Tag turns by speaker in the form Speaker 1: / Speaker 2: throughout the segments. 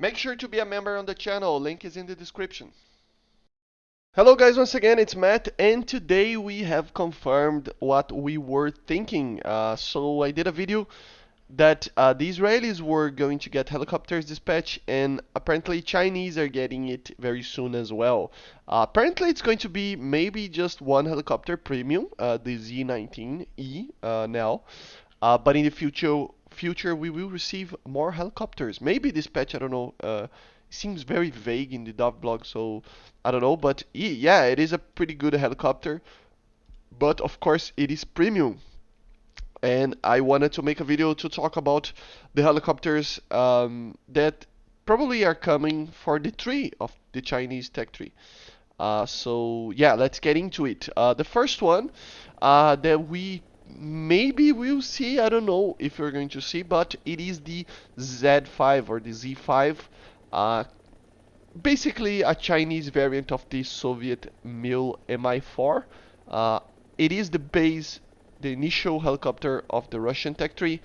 Speaker 1: Make sure to be a member on the channel, link is in the description. Hello guys, once again it's Matt, and today we have confirmed what we were thinking. So I did a video that the Israelis were going to get helicopters dispatched, and apparently Chinese are getting it very soon as well. Apparently it's going to be maybe just one helicopter premium, the Z-19E now. But in the future we will receive more helicopters. Maybe dispatch, I don't know. Seems very vague in the Devblog, so I don't know. But yeah, it is a pretty good helicopter. But of course, it is premium. And I wanted to make a video to talk about the helicopters that probably are coming for the tree of the Chinese tech tree. So yeah, let's get into it. The first one that we maybe will see, I don't know if we're going to see, but it is the Z5 or the Z5. Uh, Basically a Chinese variant of the Soviet Mil Mi-4. Uh, it is the initial helicopter of the Russian tech tree,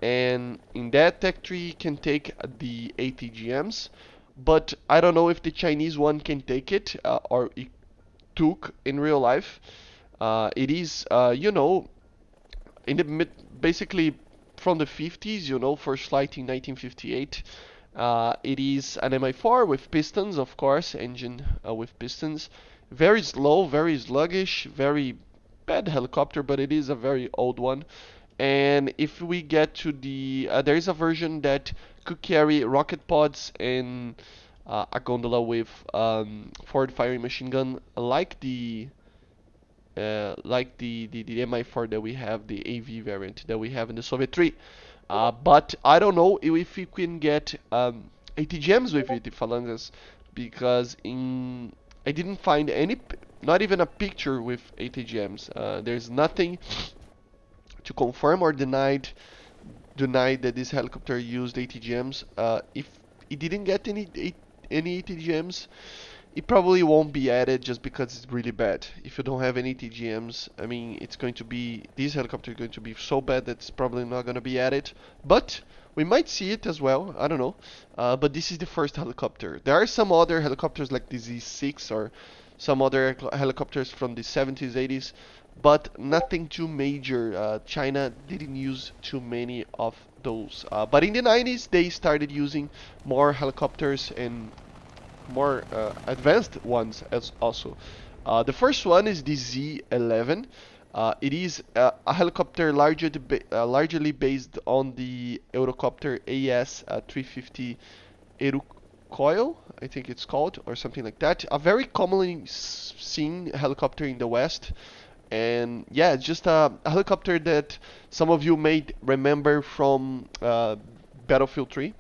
Speaker 1: and in that tech tree can take the ATGMs, but I don't know if the Chinese one can take it or it took in real life. It is, in the basically from the 50s, first flight in 1958. It is an Mi-4 with pistons, of course, engine with pistons. Very slow, very sluggish, very bad helicopter, but it is a very old one. And if we get to the, there is a version that could carry rocket pods and a gondola with forward firing machine gun, like the Mi-4 that we have, the AV variant that we have in the Soviet 3. But I don't know if you can get ATGMs with it, Phalanges, because I didn't find not even a picture with ATGMs. There's nothing to confirm or deny that this helicopter used ATGMs. If it didn't get any ATGMs, it probably won't be added just because it's really bad. If you don't have any TGMs, I mean, this helicopter is going to be so bad that it's probably not going to be added. But we might see it as well, I don't know. But this is the first helicopter. There are some other helicopters like the Z6 or some other helicopters from the 70s, 80s, but nothing too major. China didn't use too many of those. But in the 90s, they started using more helicopters and more advanced ones as also. The first one is the Z-11. It is a helicopter largely based on the Eurocopter AS-350 Aerocoil, I think it's called, or something like that. A very commonly seen helicopter in the West. And yeah, it's just a helicopter that some of you may remember from Battlefield 3,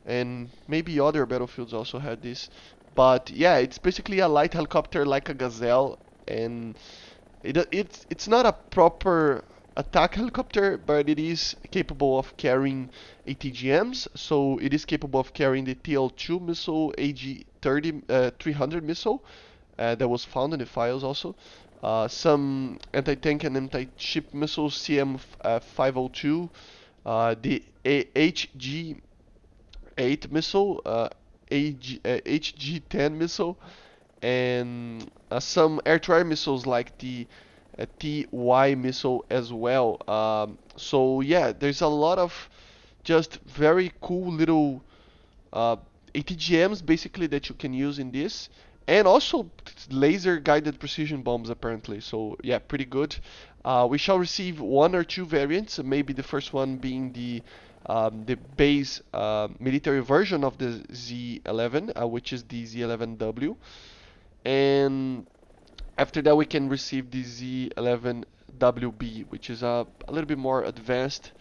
Speaker 1: and maybe other battlefields also had this. But yeah, it's basically a light helicopter like a Gazelle, and it's not a proper attack helicopter, but it is capable of carrying ATGMs. So it is capable of carrying the TL-2 missile, AG-30 300 missile that was found in the files also. Some anti-tank and anti-ship missiles, CM-502, the HG-8 missile, HG-10 missile, and some air-to-air missiles like the TY missile as well. So yeah, there's a lot of just very cool little ATGMs basically that you can use in this, and also laser guided precision bombs apparently. So yeah, pretty good. We shall receive one or two variants, maybe the first one being the base military version of the Z-11, which is the Z-11W, and after that we can receive the Z-11WB, which is a little bit more advanced.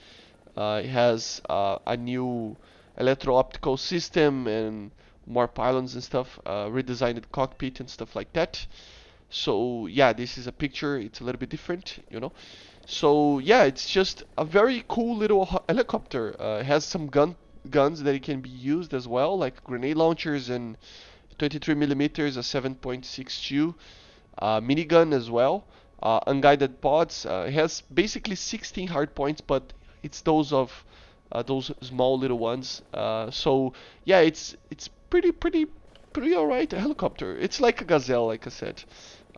Speaker 1: It has a new electro-optical system and more pylons and stuff, redesigned cockpit and stuff like that. So yeah, this is a picture. It's a little bit different. So yeah, it's just a very cool little helicopter. It has some guns that it can be used as well, like grenade launchers and 23 millimeters, a 7.62 minigun as well. Unguided pods. It has basically 16 hard points, but it's those of those small little ones. So yeah, it's pretty alright helicopter. It's like a Gazelle, like I said.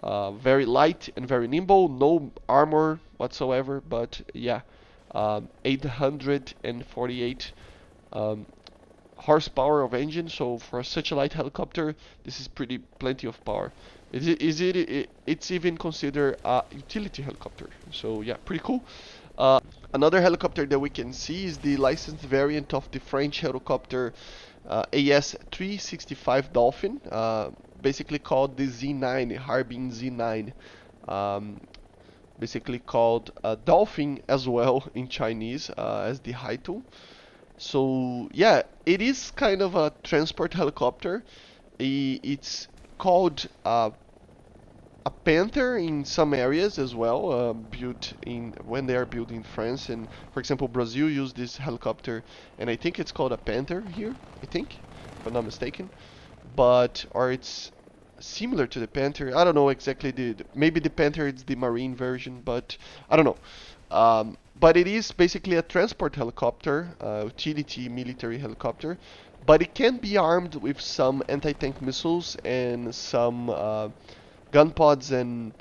Speaker 1: Very light and very nimble, no armor whatsoever, but yeah, 848 um, horsepower of engine. So for such a light helicopter, this is pretty plenty of power. It's even considered a utility helicopter. So yeah, pretty cool. Another helicopter that we can see is the licensed variant of the French helicopter AS365 Dolphin, basically called the Z9, Harbin Z9. Um, Basically called Dolphin as well in Chinese as the Haitou. So yeah, it is kind of a transport helicopter. It's called a Panther in some areas as well, built in when they are built in France. And for example, Brazil used this helicopter, and I think it's called a Panther here. I think, if I'm not mistaken. But or it's similar to the Panther. I don't know exactly. Maybe the Panther is the marine version, but I don't know. But it is basically a transport helicopter, utility military helicopter. But it can be armed with some anti-tank missiles and some gun pods and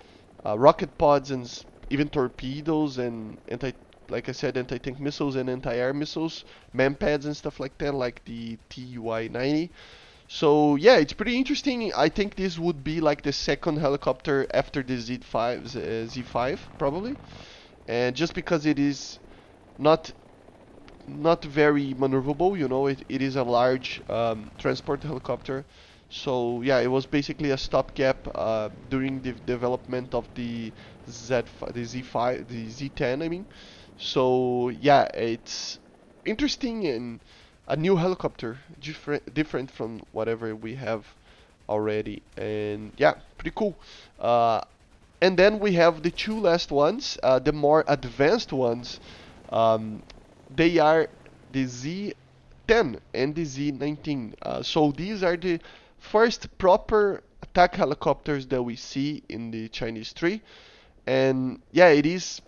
Speaker 1: rocket pods and even torpedoes and like I said, anti-tank missiles and anti-air missiles, manpads and stuff like that, like the Taiwanese. So yeah, it's pretty interesting. I think this would be like the second helicopter after the Z5 probably, and just because it is not very maneuverable, it is a large transport helicopter. So yeah, it was basically a stopgap during the development of the Z5, the Z10, I mean. So yeah, it's interesting and a new helicopter, different from whatever we have already, and yeah, pretty cool. And then we have the two last ones, the more advanced ones. Um, they are the Z10 and the Z19. So these are the first proper attack helicopters that we see in the Chinese tree. And yeah, it is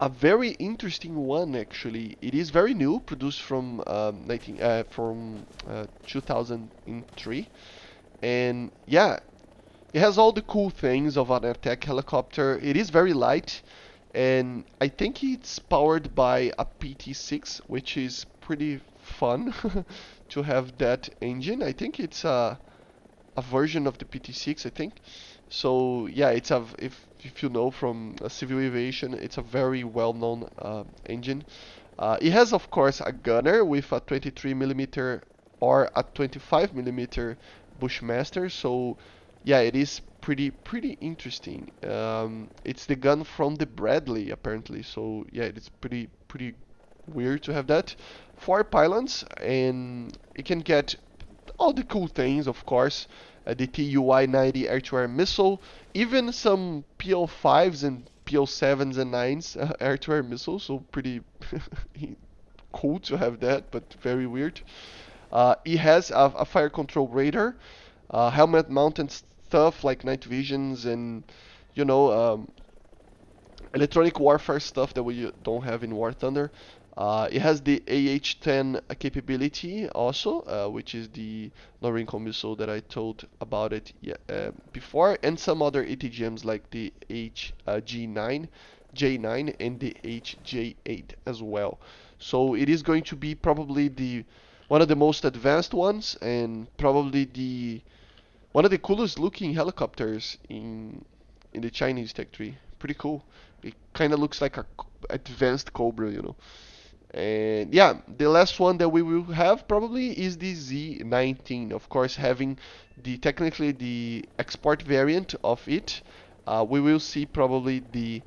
Speaker 1: a very interesting one actually. It is very new, produced from 2003, and yeah, it has all the cool things of an attack helicopter. It is very light, and I think it's powered by a PT6, which is pretty fun to have that engine. I think it's a version of the PT6, I think. So yeah, it's a if you know from civil aviation, it's a very well-known engine. It has, of course, a gunner with a 23 millimeter or a 25 millimeter Bushmaster. So yeah, it is pretty interesting. It's the gun from the Bradley apparently. So yeah, it's pretty weird to have that. 4 pylons, and it can get all the cool things, of course. The TUY-90 air-to-air missile, even some PL5s and PL7s and 9s air-to-air missiles, so pretty cool to have that, but very weird. It has a fire control radar, helmet mounted stuff like night visions and, you know, electronic warfare stuff that we don't have in War Thunder. It has the AH-10 capability also, which is the non-recon missile that I told about it before, and some other ATGMs like the HG9, J9, and the HJ8 as well. So it is going to be probably the one of the most advanced ones, and probably the one of the coolest looking helicopters in the Chinese tech tree. Pretty cool. It kind of looks like a advanced Cobra, you know. And yeah, the last one that we will have probably is the Z19. Of course, having technically the export variant of it, we will see probably the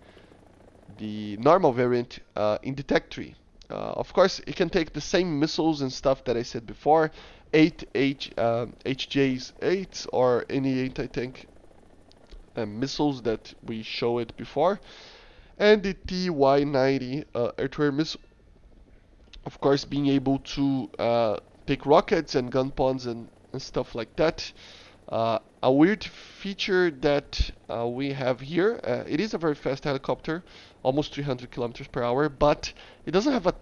Speaker 1: normal variant in the tech tree. Of course, it can take the same missiles and stuff that I said before, 8 HJs 8 or any anti-tank missiles that we showed before, and the TY-90 air-to-air missile. Of course, being able to take rockets and gun pods and stuff like that. A weird feature that we have here, it is a very fast helicopter, almost 300 kilometers per hour, but it doesn't have a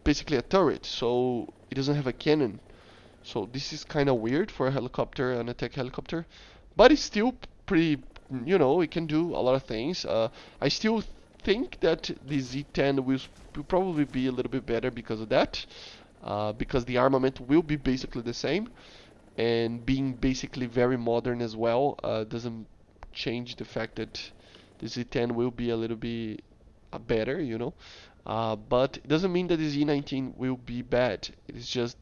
Speaker 1: basically a turret, so it doesn't have a cannon. So this is kind of weird for a helicopter, an attack helicopter, but it's still pretty, it can do a lot of things. I still think that the Z-10 will probably be a little bit better because of that, because the armament will be basically the same, and being basically very modern as well doesn't change the fact that the Z-10 will be a little bit better, but it doesn't mean that the Z-19 will be bad. It is just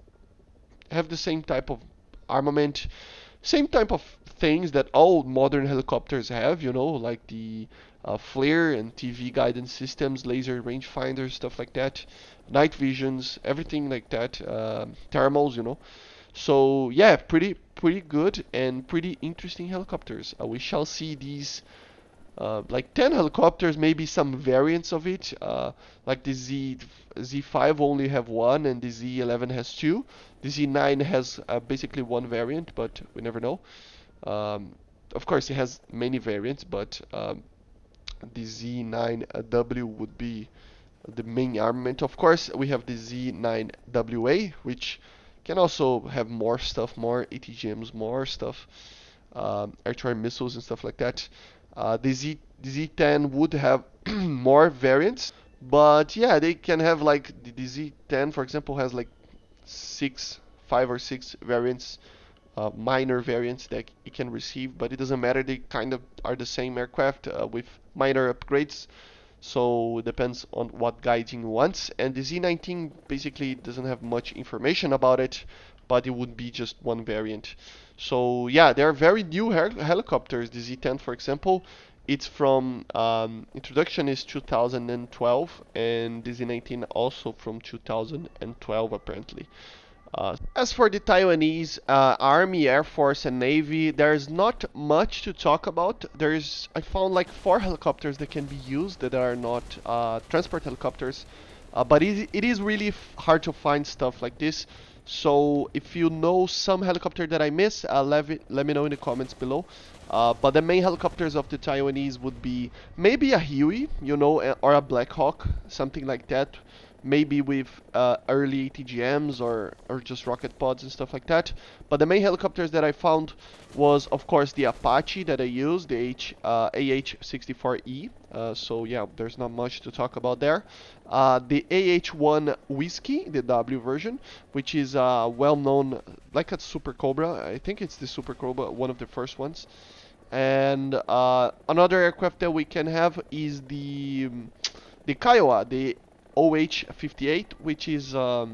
Speaker 1: have the same type of armament, same type of things that all modern helicopters have, like the flare and TV guidance systems, laser rangefinders, stuff like that, night visions, everything like that, thermals, So yeah, pretty good and pretty interesting helicopters. We shall see these like 10 helicopters, maybe some variants of it. Like the Z5 only have one, and the Z11 has two. The Z9 has basically one variant, but we never know. Of course, it has many variants, but the Z9W would be the main armament. Of course, we have the Z9WA, which can also have more stuff, more ATGMs, more stuff, air-to-air missiles and stuff like that. The Z10 would have more variants, but yeah, they can have like the Z10, for example, has like 5 or 6 variants, minor variants that it can receive, but it doesn't matter. They kind of are the same aircraft with minor upgrades. So it depends on what guiding wants. And the Z-19 basically doesn't have much information about it, but it would be just one variant. So yeah, they are very new helicopters. The Z-10, for example, it's from introduction is 2012, and the Z-19 also from 2012 apparently. As for the Taiwanese Army, Air Force, and Navy, there's not much to talk about. I found like 4 helicopters that can be used that are not transport helicopters, but it is really hard to find stuff like this. So if you know some helicopter that I miss, let me know in the comments below. But the main helicopters of the Taiwanese would be maybe a Huey, or a Black Hawk, something like that. Maybe with early ATGMs or just rocket pods and stuff like that. But the main helicopters that I found was, of course, the Apache that I used, the AH-64E. So yeah, there's not much to talk about there. The AH-1 Whiskey, the W version, which is well-known, like a Super Cobra. I think it's the Super Cobra, one of the first ones. And another aircraft that we can have is the Kiowa, the OH-58, which is a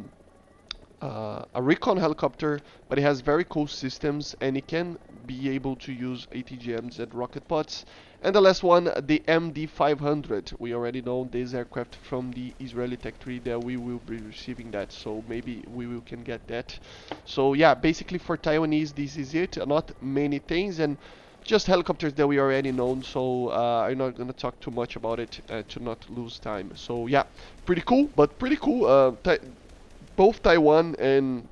Speaker 1: recon helicopter, but it has very cool systems, and it can be able to use ATGMs and rocket pods. And the last one, the MD-500. We already know this aircraft from the Israeli Tech 3 that we will be receiving that, so maybe we can get that. So yeah, basically for Taiwanese, this is it. Not many things, and just helicopters that we already know, so I'm not gonna talk too much about it to not lose time. So yeah, pretty cool, both Taiwan and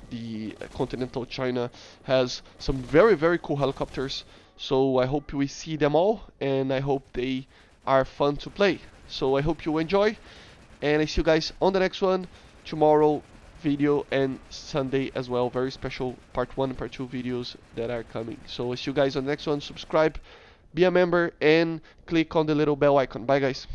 Speaker 1: the continental China has some very cool helicopters. So I hope we see them all, and I hope they are fun to play. So I hope you enjoy, and I see you guys on the next one tomorrow video, and Sunday as well. Very special part 1 and part 2 videos that are coming. So I see you guys on the next one. Subscribe, be a member, and click on the little bell icon. Bye guys.